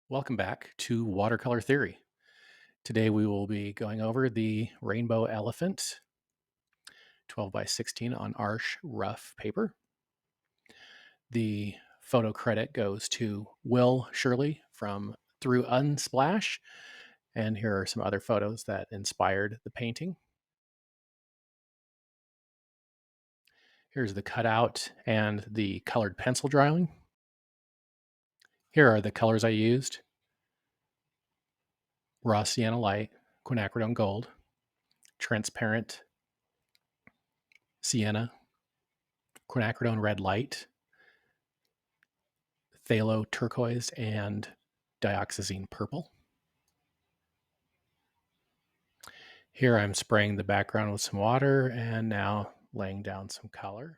Welcome back to Watercolor Theory. Today we will be going over the Rainbow Elephant 12 by 16 on Arch rough paper. The photo credit goes to Will Shirley from Through Unsplash, and here are some other photos that inspired the painting. Here's the cutout and the colored pencil drawing. Here are the colors I used: raw sienna light, quinacridone gold, transparent sienna, quinacridone red light, phthalo turquoise, and dioxazine purple. Here I'm spraying the background with some water and now laying down some color.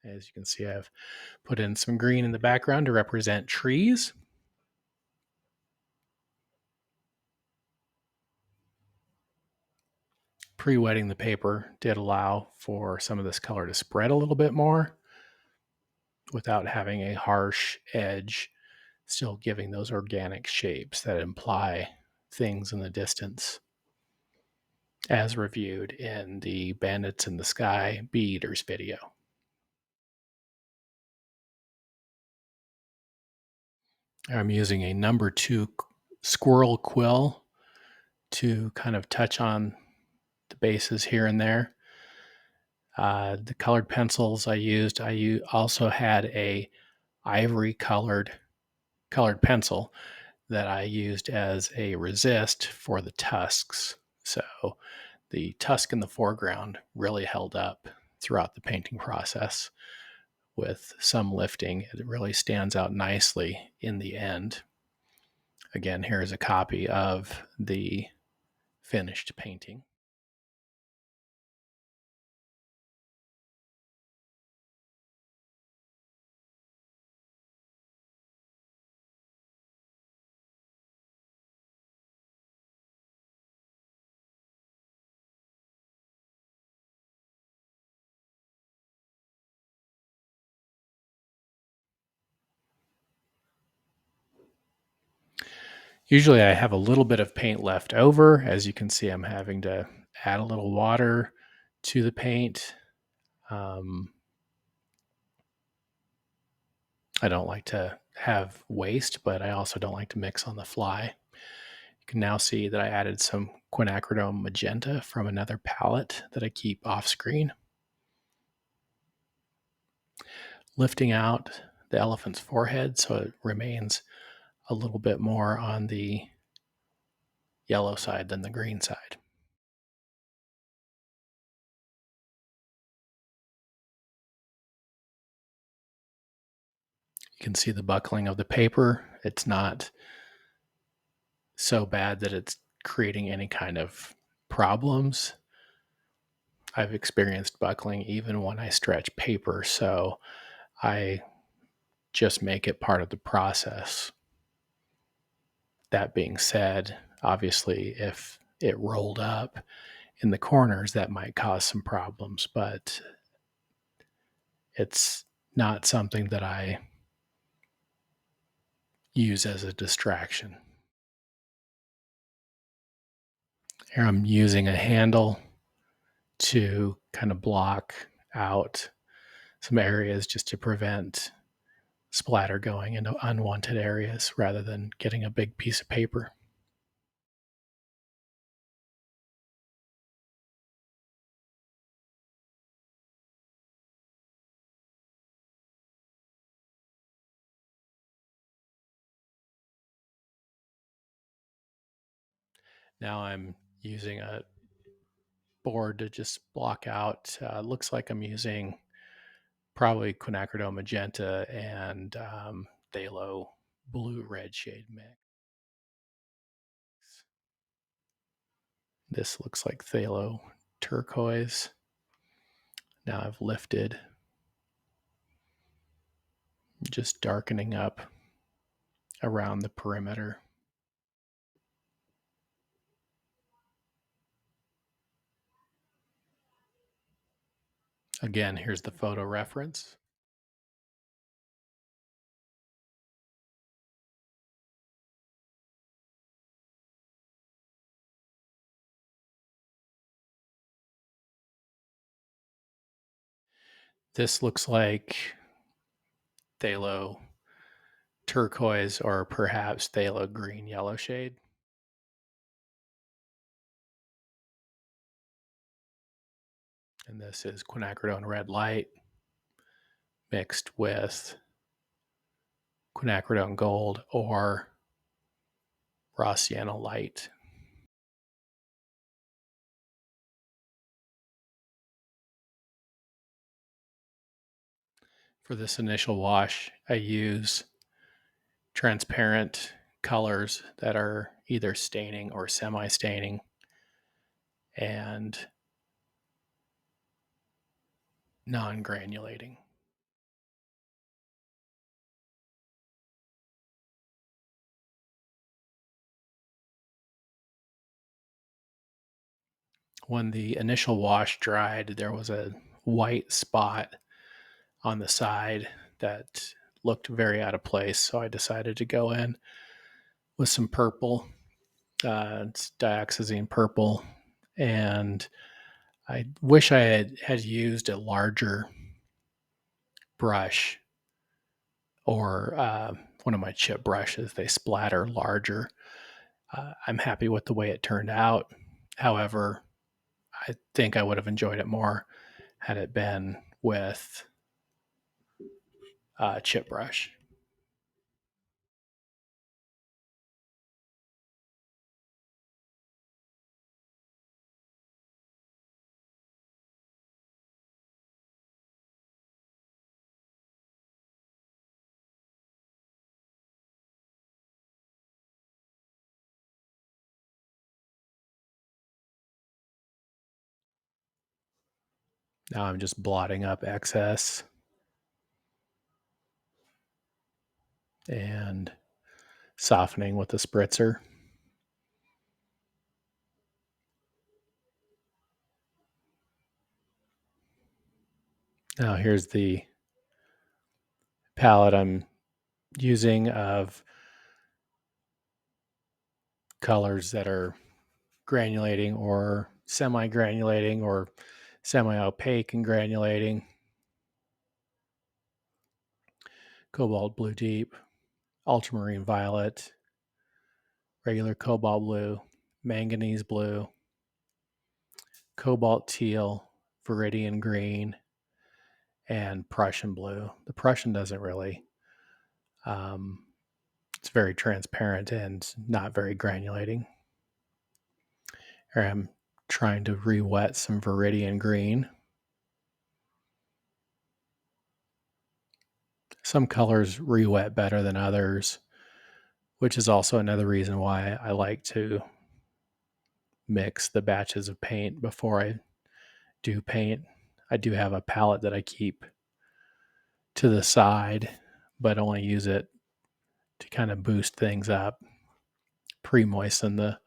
As you can see, I've put in some green in the background to represent trees. Pre-wetting the paper did allow for some of this color to spread a little bit more without having a harsh edge, still giving those organic shapes that imply things in the distance, as reviewed in the Bandits in the Sky Bee Eaters video. I'm using a number 2 squirrel quill to kind of touch on the bases here and there. The colored pencils I also had a ivory colored pencil that I used as a resist for the tusks. So the tusk in the foreground really held up throughout the painting process. With some lifting, it really stands out nicely in the end. Again, here is a copy of the finished painting. Usually I have a little bit of paint left over. As you can see, I'm having to add a little water to the paint. I don't like to have waste, but I also don't like to mix on the fly. You can now see that I added some quinacridone magenta from another palette that I keep off screen. Lifting out the elephant's forehead so it remains a little bit more on the yellow side than the green side. You can see the buckling of the paper. It's not so bad that it's creating any kind of problems. I've experienced buckling even when I stretch paper, so I just make it part of the process. That being said, obviously, if it rolled up in the corners, that might cause some problems, but it's not something that I use as a distraction. Here I'm using a handle to kind of block out some areas just to prevent splatter going into unwanted areas rather than getting a big piece of paper. Now I'm using a board to just block out. Looks like I'm using probably quinacridone magenta and phthalo blue red shade mix. This looks like phthalo turquoise. Now I've lifted, just darkening up around the perimeter. Again, here's the photo reference. This looks like phthalo turquoise or perhaps phthalo green yellow shade. And this is quinacridone red light mixed with quinacridone gold or raw sienna light. For this initial wash, I use transparent colors that are either staining or semi-staining, and non-granulating. When the initial wash dried, there was a white spot on the side that looked very out of place, so I decided to go in with some purple. It's dioxazine purple, and I wish I had used a larger brush or one of my chip brushes. They splatter larger. I'm happy with the way it turned out. However, I think I would have enjoyed it more had it been with a chip brush. Now I'm just blotting up excess and softening with the spritzer. Now here's the palette I'm using of colors that are granulating or semi-granulating or semi-opaque and granulating. Cobalt blue deep, ultramarine violet, regular cobalt blue, manganese blue, cobalt teal, viridian green, and Prussian blue. The Prussian doesn't really, it's very transparent and not very granulating. Here I'm trying to re-wet some viridian green. Some colors re-wet better than others, which is also another reason why I like to mix the batches of paint before I do paint. I do have a palette that I keep to the side, but only use it to kind of boost things up, pre-moisten the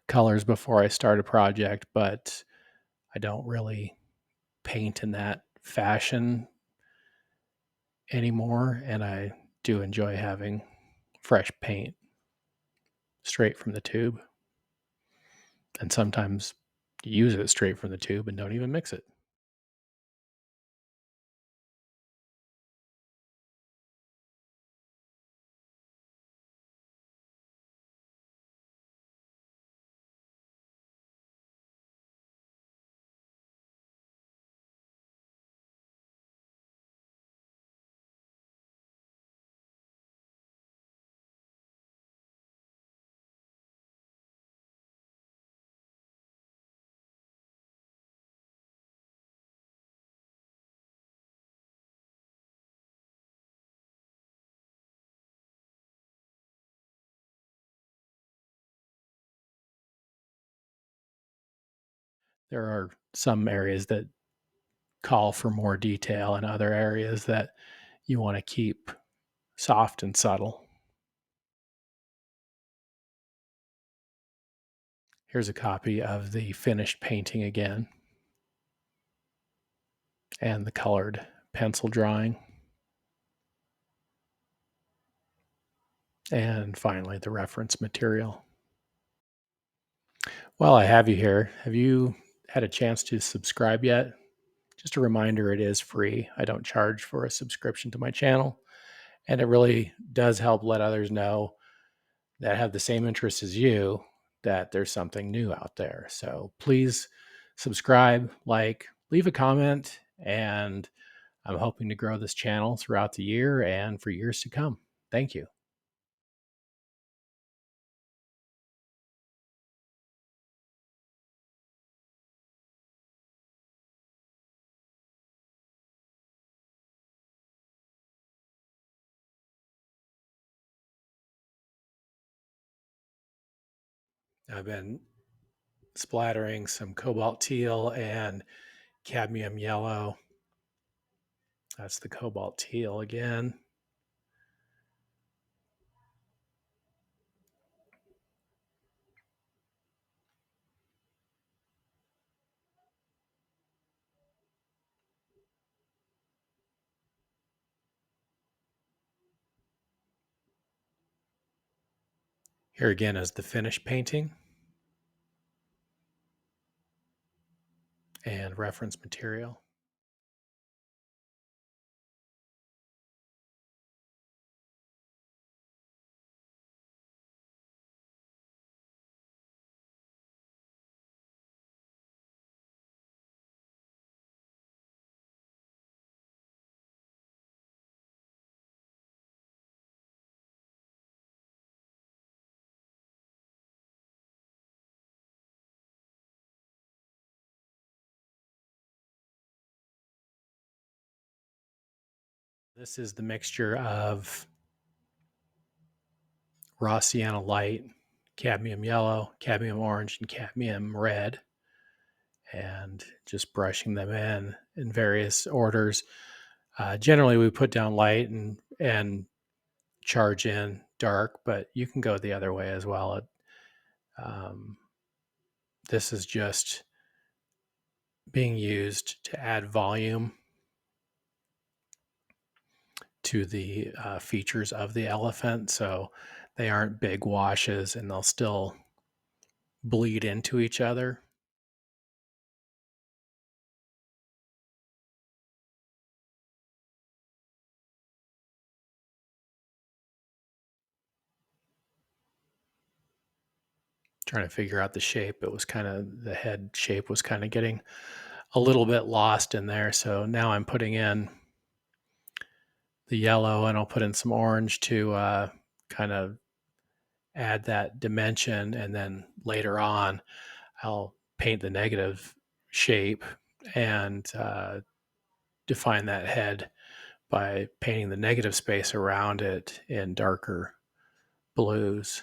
colors before I start a project, but I don't really paint in that fashion anymore, and I do enjoy having fresh paint straight from the tube, and sometimes use it straight from the tube and don't even mix it. There are some areas that call for more detail and other areas that you want to keep soft and subtle. Here's a copy of the finished painting again. and the colored pencil drawing. And finally, the reference material. While I have you here, have you had a chance to subscribe yet? Just a reminder, it is free. I don't charge for a subscription to my channel, and it really does help let others know that have the same interests as you that there's something new out there. So please subscribe, like, leave a comment, and I'm hoping to grow this channel throughout the year and for years to come. Thank you. I've been splattering some cobalt teal and cadmium yellow. That's the cobalt teal again. Here again is the finished painting and reference material. This is the mixture of raw sienna light, cadmium yellow, cadmium orange, and cadmium red, and just brushing them in various orders. Generally, we put down light and charge in dark, but you can go the other way as well. Um, this is just being used to add volume to the features of the elephant, so they aren't big washes and they'll still bleed into each other. Trying to figure out the shape. It was kind of the head shape was kind of getting a little bit lost in there. So now I'm putting in the yellow and I'll put in some orange to kind of add that dimension. And then later on, I'll paint the negative shape and define that head by painting the negative space around it in darker blues.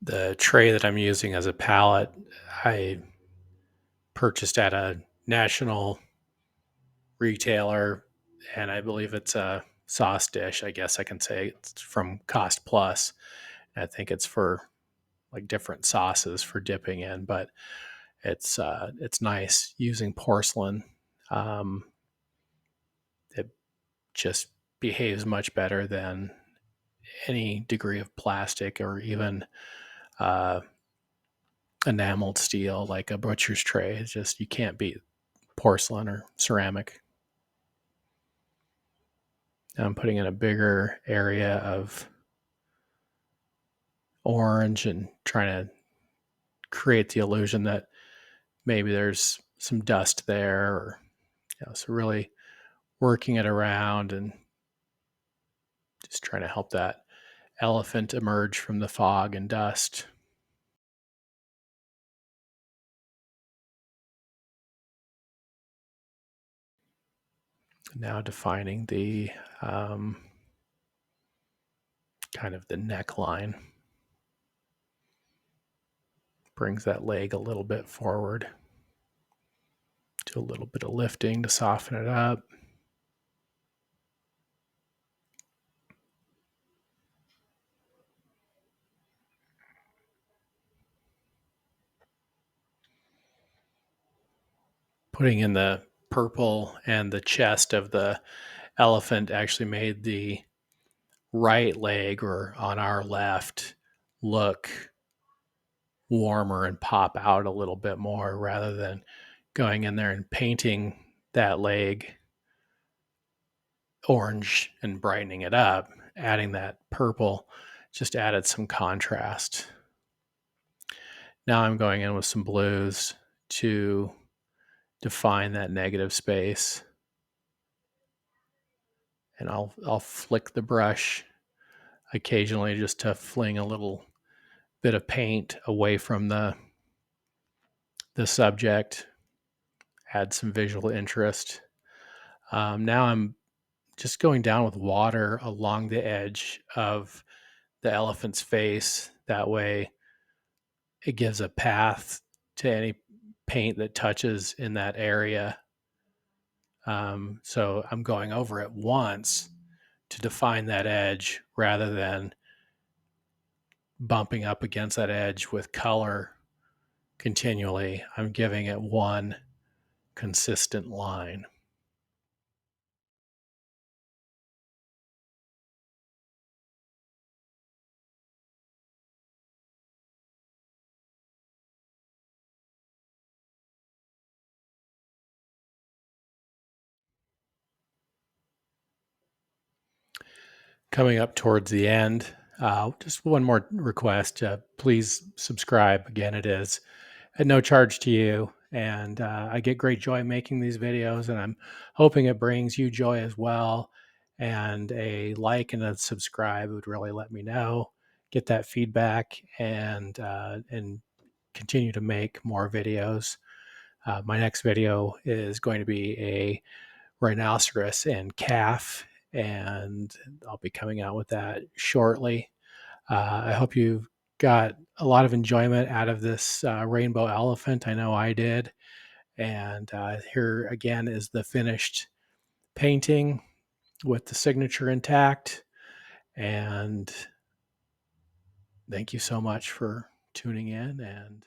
The tray that I'm using as a palette, I purchased at a national retailer, and I believe it's a sauce dish. I guess I can say it's from Cost Plus. I think it's for like different sauces for dipping in, but it's nice using porcelain. Um, it just behaves much better than any degree of plastic or even uh, enameled steel like a butcher's tray. It's just you can't beat porcelain or ceramic. Now I'm putting in a bigger area of orange and trying to create the illusion that maybe there's some dust there, or so really working it around and just trying to help that elephant emerge from the fog and dust. Now defining the kind of the neckline. brings that leg a little bit forward. Do a little bit of lifting to soften it up. Putting in the purple and the chest of the elephant actually made the right leg, or on our left, look warmer and pop out a little bit more, rather than going in there and painting that leg orange and brightening it up. Adding that purple just added some contrast. Now I'm going in with some blues to define that negative space. And I'll flick the brush occasionally just to fling a little bit of paint away from the subject, add some visual interest. Now I'm just going down with water along the edge of the elephant's face. That way it gives a path to any paint that touches in that area. So I'm going over it once to define that edge, rather than bumping up against that edge with color continually. I'm giving it one consistent line. Coming up towards the end, just one more request. Please subscribe. Again, it is at no charge to you. And I get great joy making these videos, and I'm hoping it brings you joy as well. And a like and a subscribe would really let me know, get that feedback, and continue to make more videos. My next video is going to be a rhinoceros and calf, and I'll be coming out with that shortly. I hope you got a lot of enjoyment out of this rainbow elephant. I know I did. And here again is the finished painting with the signature intact. And thank you so much for tuning in, and